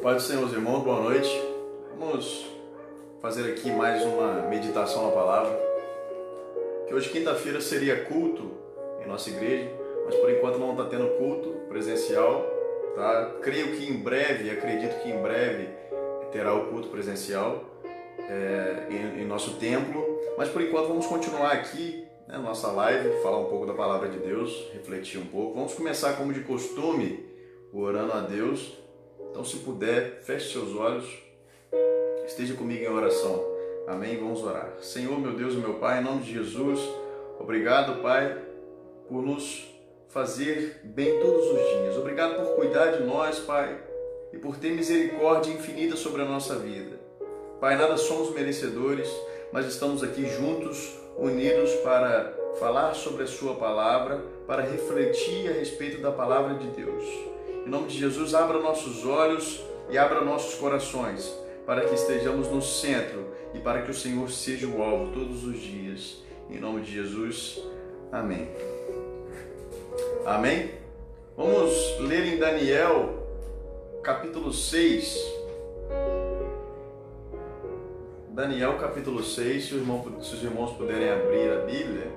Paz do Senhor, meus irmãos, boa noite. Vamos fazer aqui mais uma meditação na palavra. Que hoje, quinta-feira, seria culto em nossa igreja, mas por enquanto não está tendo culto presencial, tá? Creio que em breve, acredito que em breve terá o culto presencial em nosso templo, mas por enquanto vamos continuar aqui na nossa live, falar um pouco da palavra de Deus, refletir um pouco. Vamos começar como de costume, orando a Deus. Então, se puder, feche seus olhos, esteja comigo em oração. Amém? Vamos orar. Senhor, meu Deus e meu Pai, em nome de Jesus, obrigado, Pai, por nos fazer bem todos os dias. Obrigado por cuidar de nós, Pai, e por ter misericórdia infinita sobre a nossa vida. Pai, nada somos merecedores, mas estamos aqui juntos, unidos para falar sobre a Sua palavra, para refletir a respeito da palavra de Deus. Em nome de Jesus, abra nossos olhos e abra nossos corações, para que estejamos no centro e para que o Senhor seja o alvo todos os dias. Em nome de Jesus, amém. Amém? Vamos ler em Daniel, capítulo 6. Daniel, capítulo 6, se os irmãos puderem abrir a Bíblia.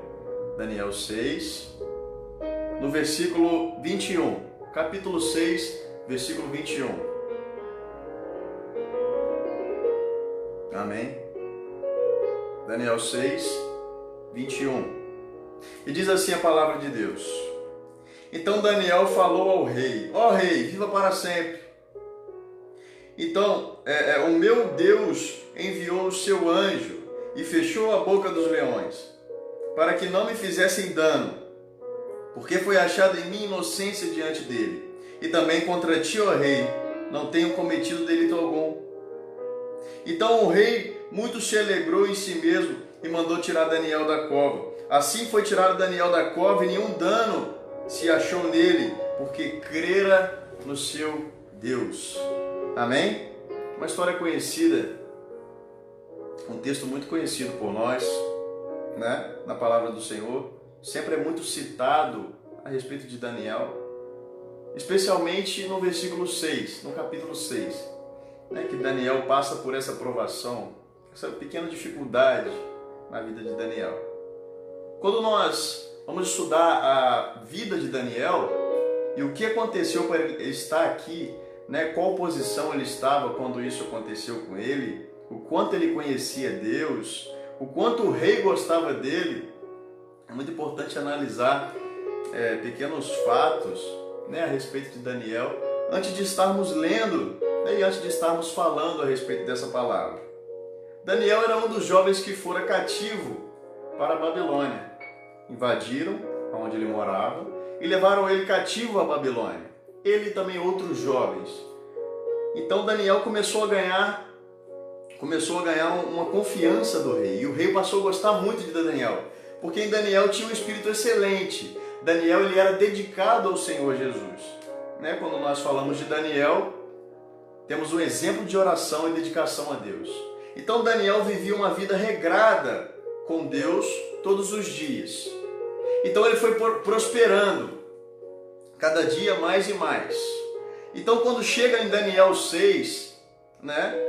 Daniel 6, no versículo 21. Capítulo 6, versículo 21. Amém? Daniel 6, 21. E diz assim a palavra de Deus. Então Daniel falou ao rei: ó rei, viva para sempre. Então, o meu Deus enviou o seu anjo e fechou a boca dos leões, para que não me fizessem dano, porque foi achada em mim inocência diante dele. E também contra ti, ó rei, não tenho cometido delito algum. Então o rei muito se alegrou em si mesmo e mandou tirar Daniel da cova. Assim foi tirado Daniel da cova e nenhum dano se achou nele, porque crera no seu Deus. Amém? Uma história conhecida, um texto muito conhecido por nós, né? Na palavra do Senhor. Sempre é muito citado a respeito de Daniel, especialmente no versículo 6, no capítulo 6, né? Que Daniel passa por essa provação, essa pequena dificuldade na vida de Daniel. Quando nós vamos estudar a vida de Daniel e o que aconteceu para ele estar aqui, né? Qual posição ele estava quando isso aconteceu com ele, o quanto ele conhecia Deus, o quanto o rei gostava dele, é muito importante analisar pequenos fatos, né, a respeito de Daniel, antes de estarmos lendo, né, e antes de estarmos falando a respeito dessa palavra. Daniel era um dos jovens que fora cativo para a Babilônia. Invadiram onde ele morava e levaram ele cativo à Babilônia. Ele e também outros jovens. Então Daniel começou a ganhar uma confiança do rei. E o rei passou a gostar muito de Daniel, porque em Daniel tinha um espírito excelente. Daniel, ele era dedicado ao Senhor Jesus. Né? Quando nós falamos de Daniel, temos um exemplo de oração e dedicação a Deus. Então Daniel vivia uma vida regrada com Deus todos os dias. Então ele foi prosperando cada dia mais e mais. Então quando chega em Daniel 6, né?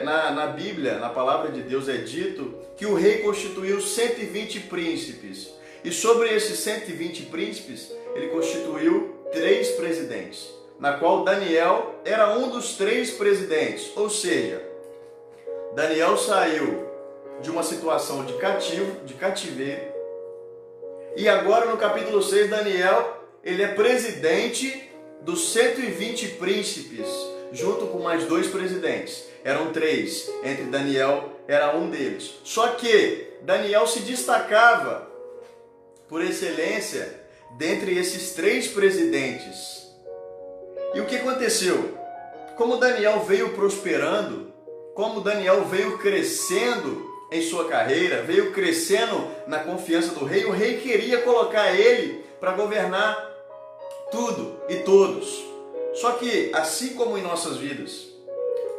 Na Bíblia, na palavra de Deus é dito que o rei constituiu 120 príncipes. E sobre esses 120 príncipes, ele constituiu 3 presidentes, na qual Daniel era um dos 3 presidentes. Ou seja, Daniel saiu de uma situação de cativeiro, e agora no capítulo 6, Daniel, ele é presidente dos 120 príncipes, junto com mais 2 presidentes. Eram 3, entre Daniel era um deles. Só que Daniel se destacava por excelência dentre esses 3 presidentes. E o que aconteceu? Como Daniel veio prosperando, como Daniel veio crescendo em sua carreira, veio crescendo na confiança do rei, o rei queria colocar ele para governar tudo e todos. Só que, assim como em nossas vidas,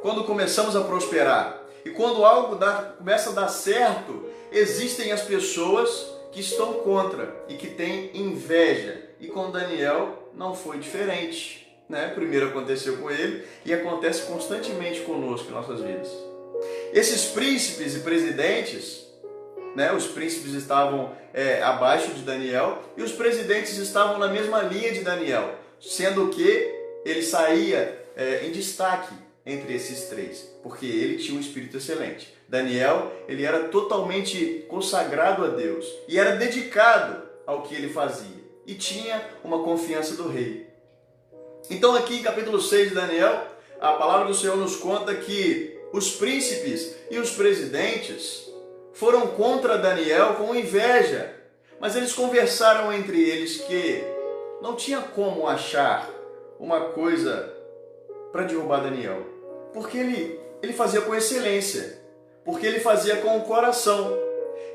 quando começamos a prosperar e quando algo começa a dar certo, existem as pessoas que estão contra e que têm inveja. E com Daniel não foi diferente. né? Primeiro aconteceu com ele e acontece constantemente conosco em nossas vidas. Esses príncipes e presidentes, né? Os príncipes estavam abaixo de Daniel e os presidentes estavam na mesma linha de Daniel, sendo que ele saía em destaque entre esses três, porque ele tinha um espírito excelente. Daniel, ele era totalmente consagrado a Deus e era dedicado ao que ele fazia e tinha uma confiança do rei. Então aqui em capítulo 6 de Daniel, a palavra do Senhor nos conta que os príncipes e os presidentes foram contra Daniel com inveja, mas eles conversaram entre eles que não tinha como achar uma coisa para derrubar Daniel, porque ele fazia com excelência, porque ele fazia com o coração.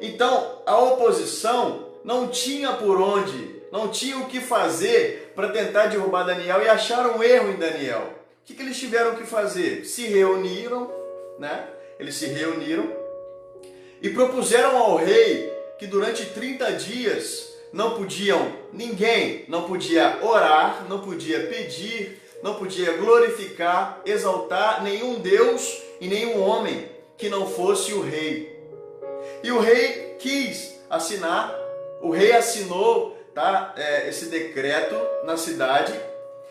Então a oposição não tinha por onde, não tinha o que fazer para tentar derrubar Daniel e acharam um erro em Daniel. O que eles tiveram que fazer? Se reuniram, né? Eles se reuniram e propuseram ao rei que durante 30 dias ninguém não podia orar, não podia pedir, não podia glorificar, exaltar nenhum Deus e nenhum homem que não fosse o rei. E o rei quis assinar, o rei assinou, esse decreto na cidade,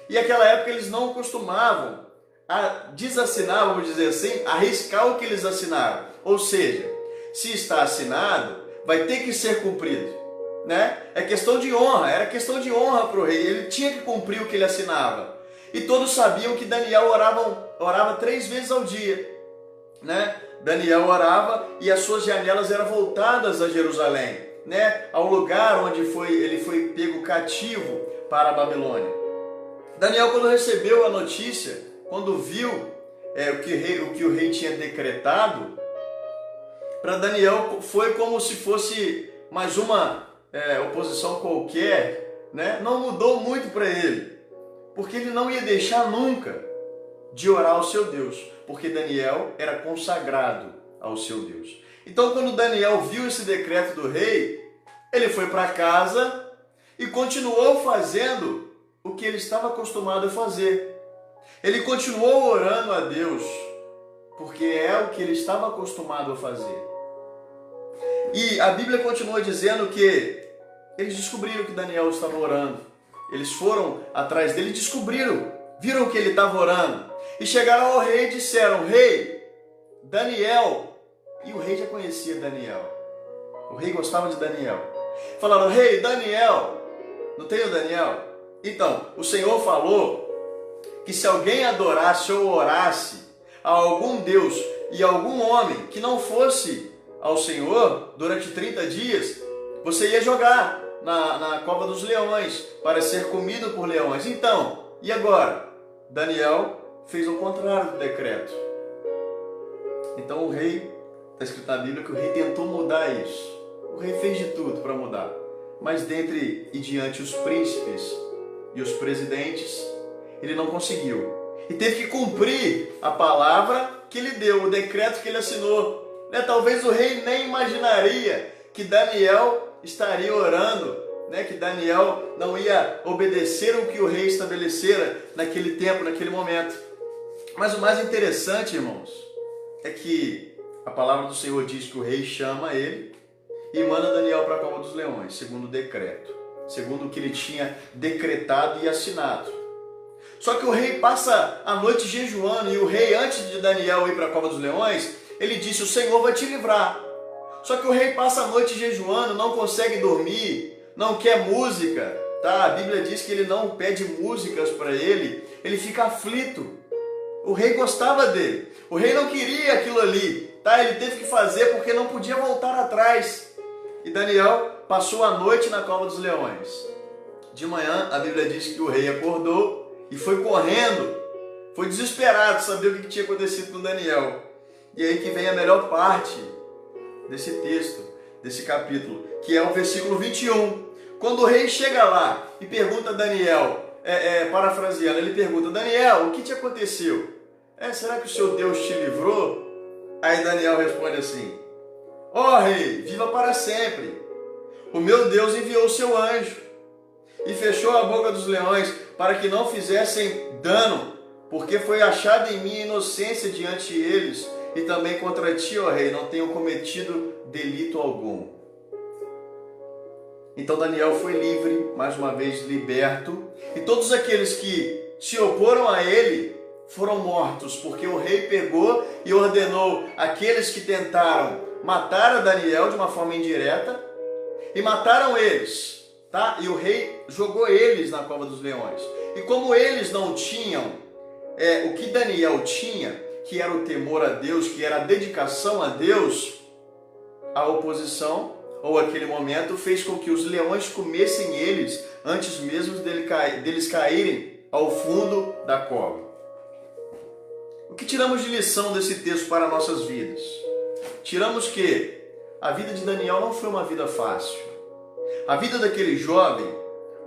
e naquela época eles não costumavam a desassinar, vamos dizer assim, arriscar o que eles assinaram. Ou seja, se está assinado, vai ter que ser cumprido, né? É questão de honra, era questão de honra para o rei, ele tinha que cumprir o que ele assinava. E todos sabiam que Daniel orava 3 vezes ao dia, né? Daniel orava e as suas janelas eram voltadas a Jerusalém, né? Ao lugar onde ele foi pego cativo para a Babilônia. Daniel, quando recebeu a notícia, quando viu o que o rei tinha decretado, para Daniel foi como se fosse mais uma oposição qualquer, né? Não mudou muito para ele, porque ele não ia deixar nunca de orar ao seu Deus, porque Daniel era consagrado ao seu Deus. Então, quando Daniel viu esse decreto do rei, ele foi para casa e continuou fazendo o que ele estava acostumado a fazer. Ele continuou orando a Deus, porque é o que ele estava acostumado a fazer. E a Bíblia continua dizendo que eles descobriram que Daniel estava orando. Eles foram atrás dele e descobriram, viram que ele estava orando. E chegaram ao rei e disseram: rei, Daniel. E o rei já conhecia Daniel. O rei gostava de Daniel. Falaram: rei, Daniel. Não tem o Daniel? Então, o Senhor falou que se alguém adorasse ou orasse a algum Deus e algum homem que não fosse ao Senhor durante 30 dias, você ia jogar na cova dos leões para ser comido por leões. Então, e agora? Daniel fez o contrário do decreto. Então o rei, está escrito na Bíblia que o rei tentou mudar isso. O rei fez de tudo para mudar. Mas dentre e diante os príncipes e os presidentes, ele não conseguiu. E teve que cumprir a palavra que ele deu, o decreto que ele assinou. Talvez o rei nem imaginaria que Daniel estaria orando, que Daniel não ia obedecer o que o rei estabelecera naquele tempo, naquele momento. Mas o mais interessante, irmãos, é que a palavra do Senhor diz que o rei chama ele e manda Daniel para a cova dos leões, segundo o decreto, segundo o que ele tinha decretado e assinado. Só que o rei passa a noite jejuando, e o rei, antes de Daniel ir para a cova dos leões, ele disse: o Senhor vai te livrar. Só que o rei passa a noite jejuando, não consegue dormir, não quer música, A Bíblia diz que ele não pede músicas para ele, ele fica aflito. O rei gostava dele, o rei não queria aquilo ali, Ele teve que fazer porque não podia voltar atrás. E Daniel passou a noite na cova dos leões. De manhã, a Bíblia diz que o rei acordou e foi correndo, foi desesperado saber o que tinha acontecido com Daniel. E aí que vem a melhor parte desse texto, desse capítulo, que é o versículo 21. Quando o rei chega lá e pergunta a Daniel, parafraseando, ele pergunta: Daniel, o que te aconteceu? Será que o seu Deus te livrou? Aí Daniel responde assim: ó rei, viva para sempre. O meu Deus enviou o seu anjo e fechou a boca dos leões, para que não fizessem dano, porque foi achada em mim inocência diante deles, e também contra ti, ó rei, não tenho cometido delito algum. Então Daniel foi livre, mais uma vez liberto, e todos aqueles que se oporam a ele foram mortos, porque o rei pegou e ordenou aqueles que tentaram matar a Daniel de uma forma indireta, e mataram eles, tá? E o rei jogou eles na cova dos leões. E como eles não tinham o que Daniel tinha, que era o temor a Deus, que era a dedicação a Deus, a oposição, ou aquele momento, fez com que os leões comessem eles antes mesmo deles caírem ao fundo da cova. O que tiramos de lição desse texto para nossas vidas? Tiramos que a vida de Daniel não foi uma vida fácil. A vida daquele jovem,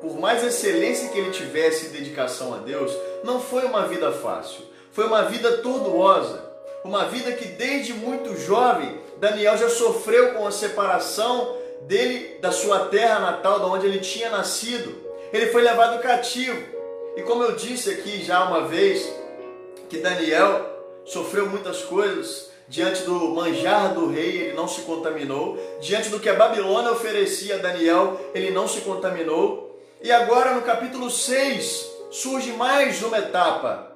por mais excelência que ele tivesse e dedicação a Deus, não foi uma vida fácil. Foi uma vida tortuosa. Uma vida que desde muito jovem, Daniel já sofreu com a separação dele da sua terra natal, da onde ele tinha nascido. Ele foi levado cativo. E como eu disse aqui já uma vez, que Daniel sofreu muitas coisas. Diante do manjar do rei, ele não se contaminou. Diante do que a Babilônia oferecia a Daniel, ele não se contaminou. E agora no capítulo 6, surge mais uma etapa.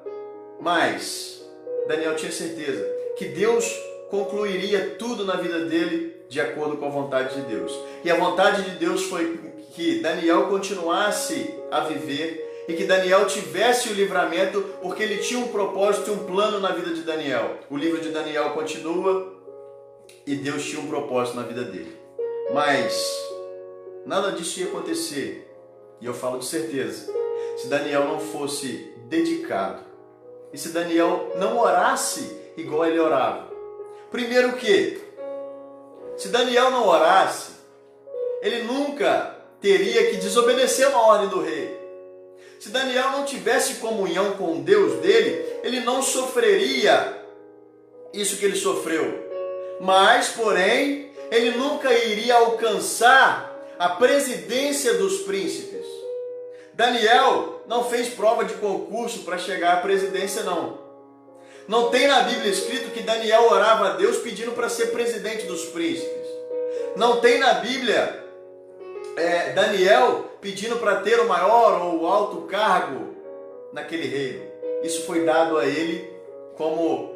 Mas Daniel tinha certeza que Deus concluiria tudo na vida dele de acordo com a vontade de Deus. E a vontade de Deus foi que Daniel continuasse a viver e que Daniel tivesse o livramento, porque ele tinha um propósito e um plano na vida de Daniel. O livro de Daniel continua e Deus tinha um propósito na vida dele. Mas nada disso ia acontecer, e eu falo de certeza, se Daniel não fosse dedicado e se Daniel não orasse igual ele orava. Primeiro que, se Daniel não orasse, ele nunca teria que desobedecer uma ordem do rei. Se Daniel não tivesse comunhão com o Deus dele, ele não sofreria isso que ele sofreu. Mas, porém, ele nunca iria alcançar a presidência dos príncipes. Daniel não fez prova de concurso para chegar à presidência, não. Não tem na Bíblia escrito que Daniel orava a Deus pedindo para ser presidente dos príncipes. Não tem na Bíblia Daniel pedindo para ter o maior ou o alto cargo naquele reino. Isso foi dado a ele como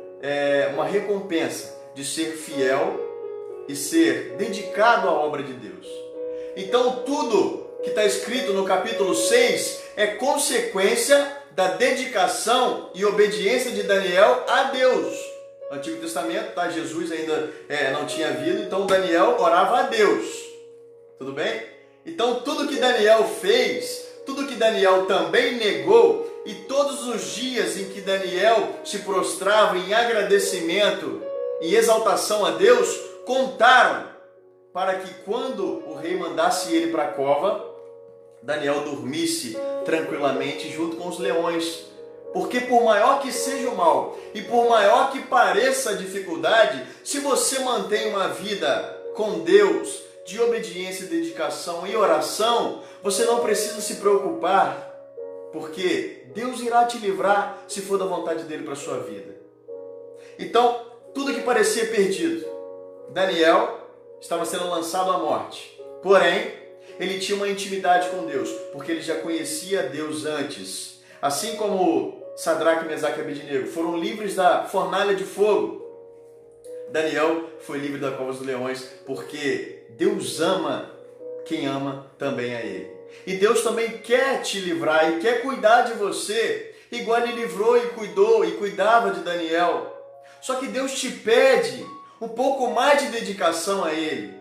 uma recompensa de ser fiel e ser dedicado à obra de Deus. Então tudo que está escrito no capítulo 6 é consequência da dedicação e obediência de Daniel a Deus. No Antigo Testamento, tá? Jesus ainda não tinha vindo, então Daniel orava a Deus. Tudo bem? Então tudo que Daniel fez, tudo que Daniel também negou, e todos os dias em que Daniel se prostrava em agradecimento e exaltação a Deus, contaram para que quando o rei mandasse ele para a cova, Daniel dormisse tranquilamente junto com os leões. Porque por maior que seja o mal e por maior que pareça a dificuldade, se você mantém uma vida com Deus, de obediência, dedicação e oração, você não precisa se preocupar, porque Deus irá te livrar se for da vontade dele para a sua vida. Então, tudo que parecia perdido, Daniel estava sendo lançado à morte. Porém, ele tinha uma intimidade com Deus, porque ele já conhecia Deus antes. Assim como Sadraque, Mesaque e Abednego foram livres da fornalha de fogo, Daniel foi livre da cova dos leões, porque Deus ama quem ama também a ele. E Deus também quer te livrar e quer cuidar de você, igual ele livrou e cuidou e cuidava de Daniel. Só que Deus te pede um pouco mais de dedicação a ele.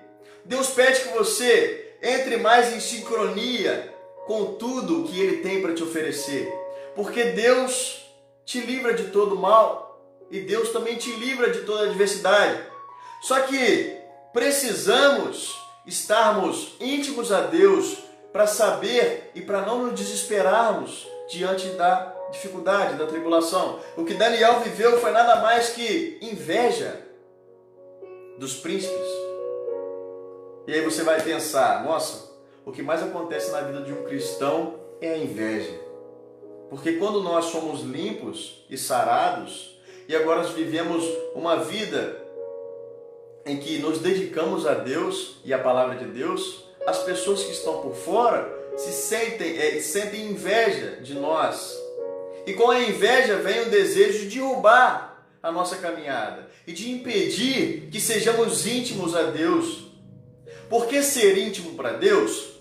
Deus pede que você entre mais em sincronia com tudo que ele tem para te oferecer. Porque Deus te livra de todo mal e Deus também te livra de toda adversidade. Só que precisamos estarmos íntimos a Deus para saber e para não nos desesperarmos diante da dificuldade, da tribulação. O que Daniel viveu foi nada mais que inveja dos príncipes. E aí você vai pensar, nossa, o que mais acontece na vida de um cristão é a inveja. Porque quando nós somos limpos e sarados, e agora vivemos uma vida em que nos dedicamos a Deus e à palavra de Deus, as pessoas que estão por fora sentem inveja de nós. E com a inveja vem o desejo de derrubar a nossa caminhada e de impedir que sejamos íntimos a Deus. Porque ser íntimo para Deus,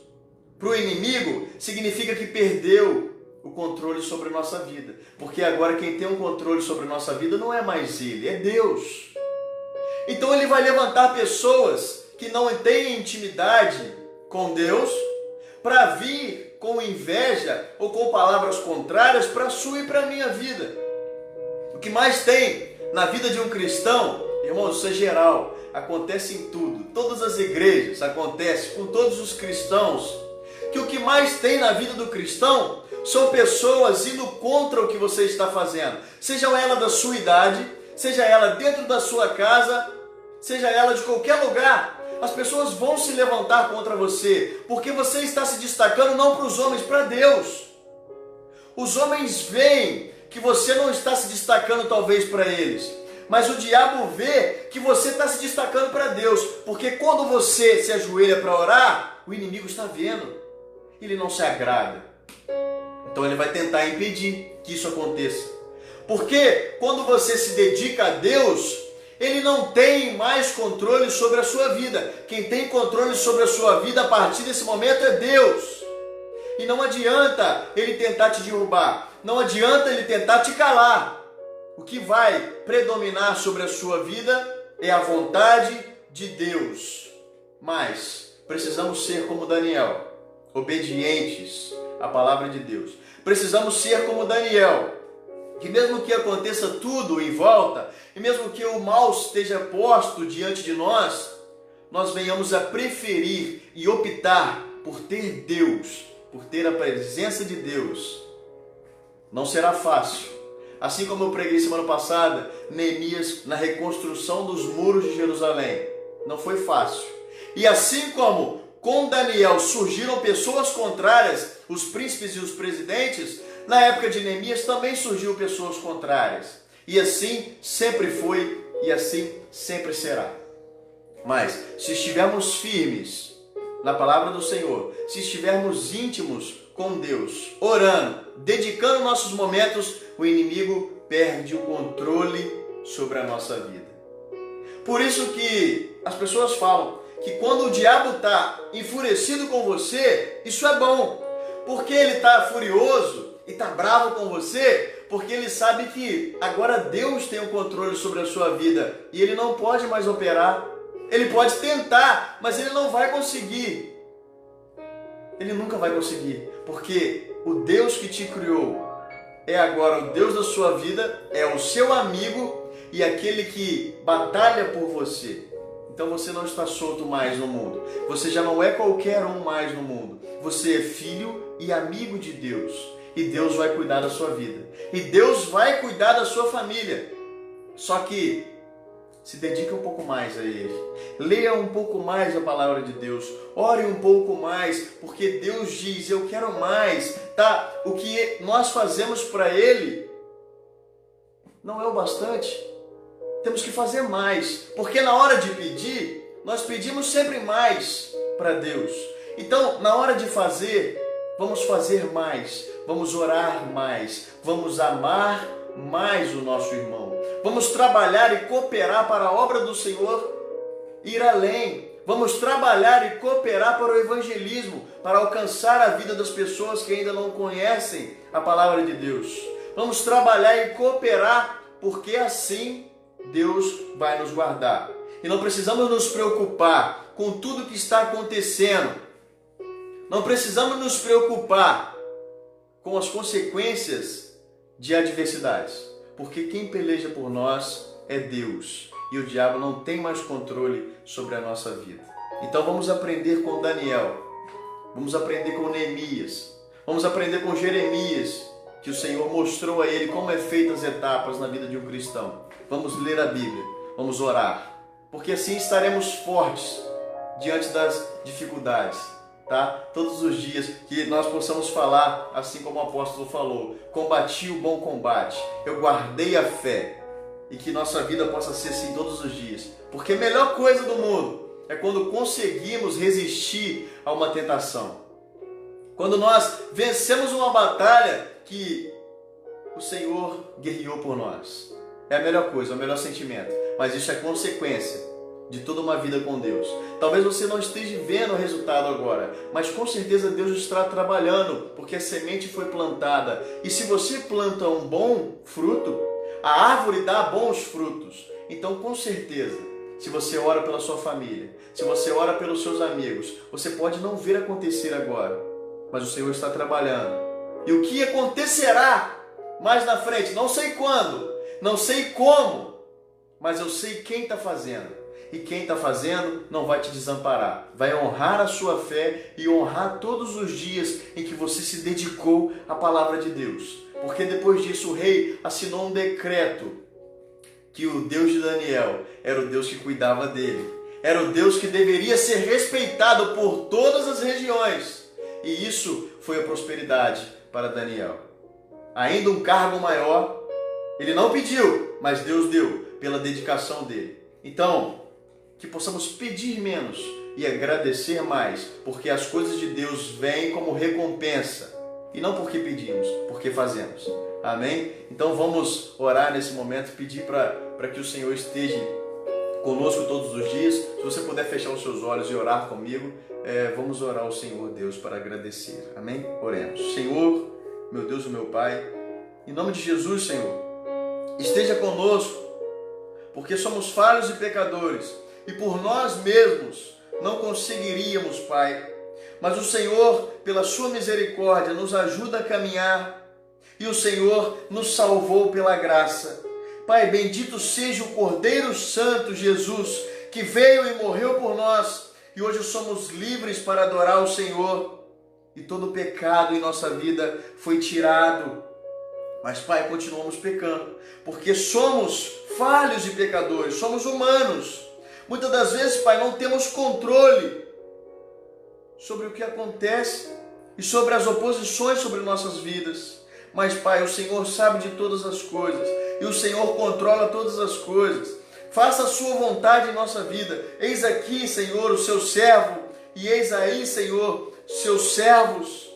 para o inimigo, significa que perdeu o controle sobre a nossa vida. Porque agora quem tem um controle sobre a nossa vida não é mais ele, é Deus. Então ele vai levantar pessoas que não têm intimidade com Deus para vir com inveja ou com palavras contrárias para a sua e para a minha vida. O que mais tem na vida de um cristão, irmãos, isso é geral, acontece em tudo, todas as igrejas, acontece com todos os cristãos, que o que mais tem na vida do cristão são pessoas indo contra o que você está fazendo, seja ela da sua idade, seja ela dentro da sua casa, seja ela de qualquer lugar. As pessoas vão se levantar contra você, porque você está se destacando não para os homens, para Deus. Os homens veem que você não está se destacando talvez para eles, mas o diabo vê que você está se destacando para Deus, porque quando você se ajoelha para orar, o inimigo está vendo, ele não se agrada. Então ele vai tentar impedir que isso aconteça. Porque quando você se dedica a Deus, ele não tem mais controle sobre a sua vida. Quem tem controle sobre a sua vida a partir desse momento é Deus. E não adianta ele tentar te derrubar. Não adianta ele tentar te calar. O que vai predominar sobre a sua vida é a vontade de Deus. Mas precisamos ser como Daniel, obedientes à palavra de Deus. Precisamos ser como Daniel, que mesmo que aconteça tudo em volta, e mesmo que o mal esteja posto diante de nós, nós venhamos a preferir e optar por ter Deus, por ter a presença de Deus. Não será fácil. Assim como eu preguei semana passada, Neemias na reconstrução dos muros de Jerusalém. Não foi fácil. E assim como com Daniel surgiram pessoas contrárias, os príncipes e os presidentes, na época de Neemias também surgiram pessoas contrárias. E assim sempre foi e assim sempre será. Mas se estivermos firmes na palavra do Senhor, se estivermos íntimos com Deus, orando, dedicando nossos momentos, o inimigo perde o controle sobre a nossa vida. Por isso que as pessoas falam que quando o diabo está enfurecido com você, isso é bom. Porque ele está furioso e está bravo com você, porque ele sabe que agora Deus tem o controle sobre a sua vida e ele não pode mais operar. Ele pode tentar, mas ele não vai conseguir. Ele nunca vai conseguir, porque o Deus que te criou é agora o Deus da sua vida, é o seu amigo e aquele que batalha por você. Então você não está solto mais no mundo. Você já não é qualquer um mais no mundo. Você é filho e amigo de Deus. E Deus vai cuidar da sua vida. E Deus vai cuidar da sua família. Só que se dedique um pouco mais a Ele. Leia um pouco mais a palavra de Deus. Ore um pouco mais, porque Deus diz, eu quero mais. Tá? O que nós fazemos para Ele não é o bastante. Temos que fazer mais, porque na hora de pedir, nós pedimos sempre mais para Deus. Então, na hora de fazer, vamos fazer mais, vamos orar mais, vamos amar mais o nosso irmão. Vamos trabalhar e cooperar para a obra do Senhor ir além. Vamos trabalhar e cooperar para o evangelismo, para alcançar a vida das pessoas que ainda não conhecem a palavra de Deus. Vamos trabalhar e cooperar, porque assim Deus vai nos guardar. E não precisamos nos preocupar com tudo que está acontecendo. Não precisamos nos preocupar com as consequências de adversidades. Porque quem peleja por nós é Deus. E o diabo não tem mais controle sobre a nossa vida. Então vamos aprender com Daniel. Vamos aprender com Neemias. Vamos aprender com Jeremias, que o Senhor mostrou a ele como é feitas as etapas na vida de um cristão. Vamos ler a Bíblia, vamos orar, porque assim estaremos fortes diante das dificuldades. tá? Todos os dias, que nós possamos falar, assim como o apóstolo falou, combati o bom combate, eu guardei a fé, e que nossa vida possa ser assim todos os dias, porque a melhor coisa do mundo é quando conseguimos resistir a uma tentação, quando nós vencemos uma batalha que o Senhor guerreou por nós. É a melhor coisa, é o melhor sentimento, mas isso é consequência de toda uma vida com Deus. Talvez você não esteja vendo o resultado agora, mas com certeza Deus está trabalhando, porque a semente foi plantada. E se você planta um bom fruto, a árvore dá bons frutos. Então, com certeza, se você ora pela sua família, se você ora pelos seus amigos, você pode não ver acontecer agora, mas o Senhor está trabalhando. E o que acontecerá mais na frente? Não sei quando, não sei como, mas eu sei quem está fazendo. E quem está fazendo não vai te desamparar. Vai honrar a sua fé e honrar todos os dias em que você se dedicou à palavra de Deus. Porque depois disso o rei assinou um decreto que o Deus de Daniel era o Deus que cuidava dele. Era o Deus que deveria ser respeitado por todas as regiões. E isso foi a prosperidade para Daniel. Ainda um cargo maior, ele não pediu, mas Deus deu pela dedicação dele. Então, que possamos pedir menos e agradecer mais, porque as coisas de Deus vêm como recompensa, e não porque pedimos, porque fazemos. Amém? Então vamos orar nesse momento, pedir para que o Senhor esteja conosco todos os dias. Se você puder fechar os seus olhos e orar comigo, vamos orar ao Senhor Deus para agradecer. Amém? Oremos. Senhor, meu Deus e meu Pai, em nome de Jesus, Senhor, esteja conosco, porque somos falhos e pecadores, e por nós mesmos não conseguiríamos, Pai. Mas o Senhor, pela sua misericórdia, nos ajuda a caminhar, e o Senhor nos salvou pela graça. Pai, bendito seja o Cordeiro Santo Jesus, que veio e morreu por nós, e hoje somos livres para adorar o Senhor, e todo pecado em nossa vida foi tirado. Mas, Pai, continuamos pecando, porque somos falhos e pecadores, somos humanos. Muitas das vezes, Pai, não temos controle sobre o que acontece e sobre as oposições sobre nossas vidas. Mas, Pai, o Senhor sabe de todas as coisas e o Senhor controla todas as coisas. Faça a sua vontade em nossa vida. Eis aqui, Senhor, o seu servo, e eis aí, Senhor, seus servos,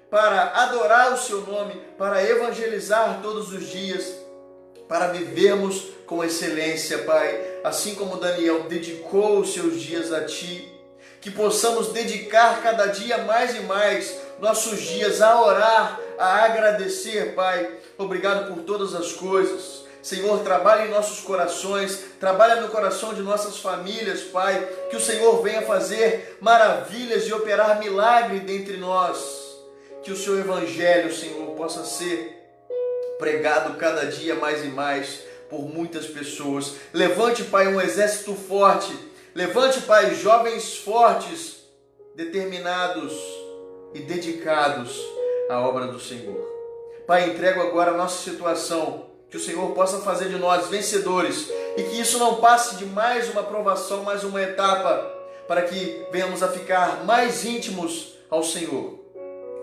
para adorar o seu nome, para evangelizar todos os dias, para vivermos com excelência, Pai, assim como Daniel dedicou os seus dias a Ti, que possamos dedicar cada dia mais e mais nossos dias a orar, a agradecer, Pai. Obrigado por todas as coisas. Senhor, trabalha em nossos corações, trabalha no coração de nossas famílias, Pai, que o Senhor venha fazer maravilhas e operar milagre dentre nós, que o Seu Evangelho, Senhor, possa ser pregado cada dia mais e mais por muitas pessoas. Levante, Pai, um exército forte. Levante, Pai, jovens fortes, determinados e dedicados à obra do Senhor. Pai, entrego agora a nossa situação, que o Senhor possa fazer de nós vencedores e que isso não passe de mais uma provação, mais uma etapa, para que venhamos a ficar mais íntimos ao Senhor.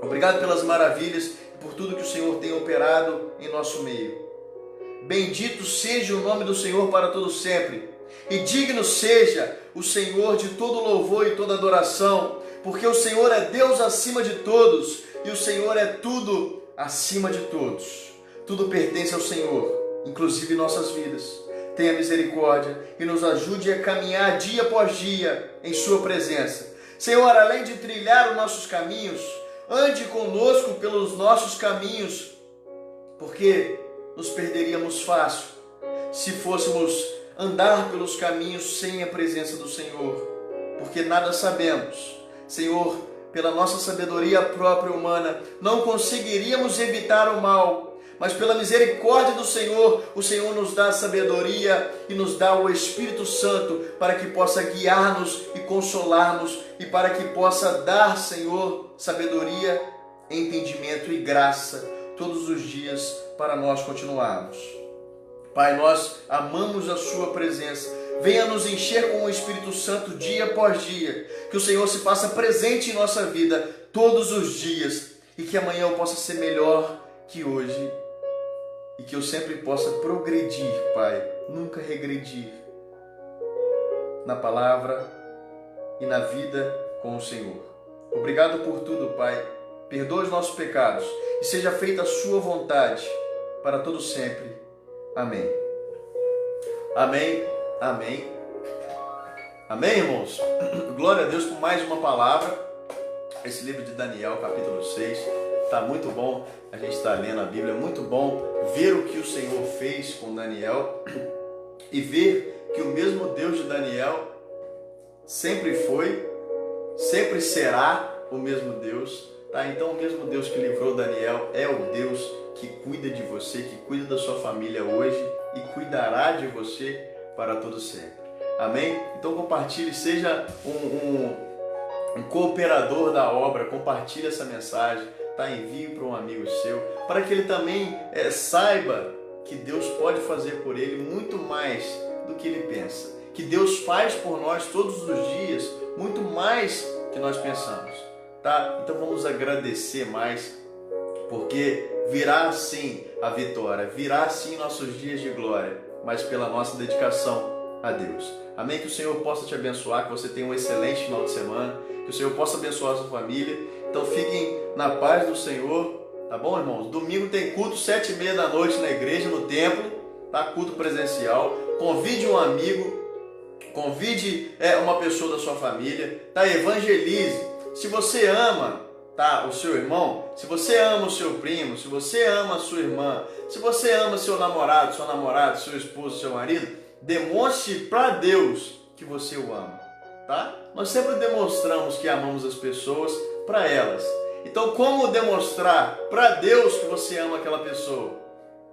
Obrigado pelas maravilhas e por tudo que o Senhor tem operado em nosso meio. Bendito seja o nome do Senhor para todo sempre, e digno seja o Senhor de todo louvor e toda adoração, porque o Senhor é Deus acima de todos, e o Senhor é tudo acima de todos. Tudo pertence ao Senhor, inclusive nossas vidas. Tenha misericórdia e nos ajude a caminhar dia após dia em Sua presença. Senhor, além de trilhar os nossos caminhos, ande conosco pelos nossos caminhos, porque nos perderíamos fácil se fôssemos andar pelos caminhos sem a presença do Senhor, porque nada sabemos. Senhor, pela nossa sabedoria própria humana, não conseguiríamos evitar o mal, mas pela misericórdia do Senhor, o Senhor nos dá sabedoria e nos dá o Espírito Santo para que possa guiar-nos e consolar-nos e para que possa dar, Senhor, sabedoria, entendimento e graça todos os dias para nós continuarmos. Pai, nós amamos a Sua presença, venha nos encher com o Espírito Santo dia após dia, que o Senhor se faça presente em nossa vida todos os dias e que amanhã eu possa ser melhor que hoje e que eu sempre possa progredir, Pai, nunca regredir na palavra e na vida com o Senhor. Obrigado por tudo, Pai. Perdoa os nossos pecados e seja feita a sua vontade para todo sempre. Amém. Amém. Amém. Amém, irmãos? Glória a Deus por mais uma palavra. Esse livro de Daniel, capítulo 6, está muito bom. A gente está lendo a Bíblia, é muito bom ver o que o Senhor fez com Daniel e ver que o mesmo Deus de Daniel sempre foi, sempre será o mesmo Deus. Tá? Então o mesmo Deus que livrou Daniel é o Deus que cuida de você, que cuida da sua família hoje e cuidará de você para todo sempre. Amém? Então compartilhe, seja um cooperador da obra, compartilhe essa mensagem, tá? Envie para um amigo seu, para que ele também saiba que Deus pode fazer por ele muito mais do que ele pensa. Que Deus faz por nós todos os dias muito mais que nós pensamos. Tá? Então vamos agradecer mais, porque virá sim a vitória, virá sim nossos dias de glória, mas pela nossa dedicação a Deus. Amém? Que o Senhor possa te abençoar, que você tenha um excelente final de semana, que o Senhor possa abençoar a sua família. Então fiquem na paz do Senhor, tá bom, irmãos? Domingo tem culto 7h30 da noite na igreja, no templo, tá? Culto presencial. Convide um amigo, convide uma pessoa da sua família, tá? Evangelize. Se você ama, tá, o seu irmão, se você ama o seu primo, se você ama a sua irmã, se você ama seu namorado, sua namorada, seu esposo, seu marido, demonstre para Deus que você o ama, tá? Nós sempre demonstramos que amamos as pessoas para elas. Então, como demonstrar para Deus que você ama aquela pessoa?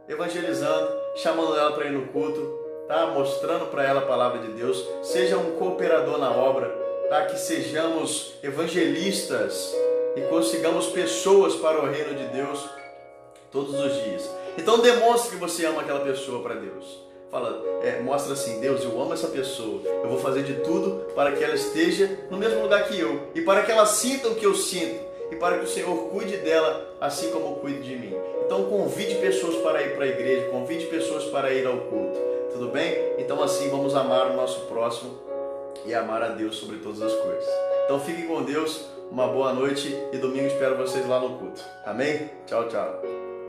Evangelizando, chamando ela para ir no culto, tá? Mostrando para ela a palavra de Deus. Seja um cooperador na obra, tá? Que sejamos evangelistas e consigamos pessoas para o reino de Deus todos os dias. Então demonstre que você ama aquela pessoa para Deus. Fala, mostra assim: Deus, eu amo essa pessoa, eu vou fazer de tudo para que ela esteja no mesmo lugar que eu, e para que ela sinta o que eu sinto, e para que o Senhor cuide dela assim como cuide de mim. Então convide pessoas para ir para a igreja, convide pessoas para ir ao culto, tudo bem? Então assim vamos amar o nosso próximo e amar a Deus sobre todas as coisas. Então fiquem com Deus, uma boa noite e domingo espero vocês lá no culto. Amém? Tchau, tchau.